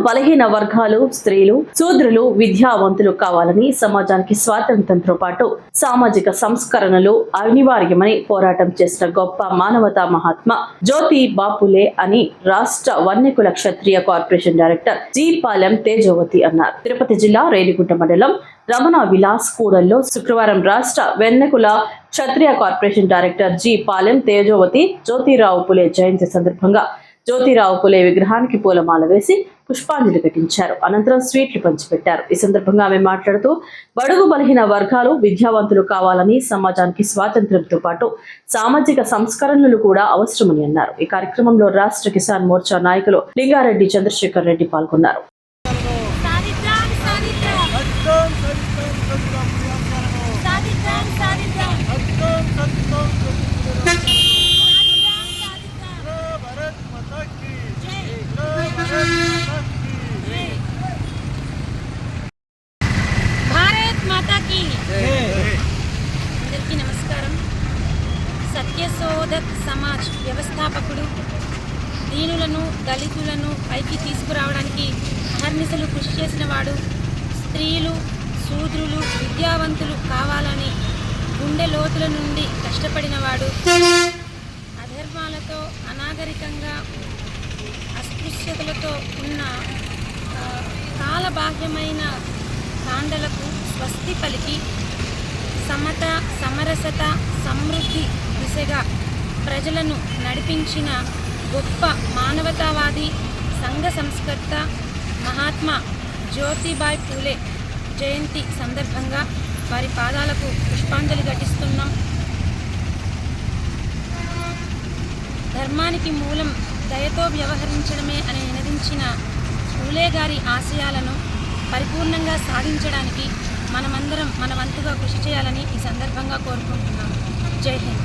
బలహీన వర్గాలు, స్త్రీలు, శూద్రులు విద్యావంతులు కావాలని, సమాజానికి స్వాతంత్ర్యంతో పాటు సామాజిక సంస్కరణలు అనివార్యమని పోరాటం చేసిన గొప్ప మానవతా మహాత్మా జ్యోతి బాపులే అని రాష్ట్ర Vanyakula Kshatriya corporation director G Palem Tejovathi అన్నారు. తిరుపతి జిల్లా రేణిగుంట మండలం రమణ విలాస్ కూడల్లో శుక్రవారం రాష్ట్ర Vennekula Kshatriya corporation director G Palem Tejovathi Jyotirao Phule జయంతి సందర్భంగా జ్యోతిరావు పులే విగ్రహానికి పూలమాల వేసి పుష్పాంజలి ఘటించారు. అనంతరం స్వీట్లు పంచిపెట్టారు. ఈ సందర్భంగా ఆమె మాట్లాడుతూ బడుగు బలహీన వర్గాలు విద్యావంతులు కావాలని, సమాజానికి స్వాతంత్ర్యంతో పాటు సామాజిక సంస్కరణలు కూడా అవసరమని అన్నారు. ఈ కార్యక్రమంలో రాష్ట్ర కిసాన్ మోర్చా నాయకులు లింగారెడ్డి చంద్రశేఖర్ రెడ్డి పాల్గొన్నారు. అందరికీ నమస్కారం. సత్యశోధక్ సమాజ్ వ్యవస్థాపకుడు, దీనులను, దళితులను పైకి తీసుకురావడానికి అహర్నిశలు కృషి చేసిన వాడు, స్త్రీలు, శూద్రులు, విద్యావంతులు కావాలని గుండె లోతుల నుండి కష్టపడినవాడు, అధర్మాలతో, అనాగరికంగా, అస్పృశ్యతలతో ఉన్న కాలబాహ్యమైన కాండలకు స్వస్తి పలికి సమత, సమరసత, సమృద్ధి దిశగా ప్రజలను నడిపించిన గొప్ప మానవతావాది, సంఘ సంస్కర్త మహాత్మా జ్యోతిబాయ్ పూలే జయంతి సందర్భంగా వారి పాదాలకు పుష్పాంజలి ఘటిస్తున్నాం. ధర్మానికి మూలం దయతో వ్యవహరించడమే అని నినదించిన పూలే గారి ఆశయాలను పరిపూర్ణంగా సాధించడానికి మనమందరం మన వంతుగా కృషి చేయాలని ఈ సందర్భంగా కోరుకుంటున్నాం. జై హింద్.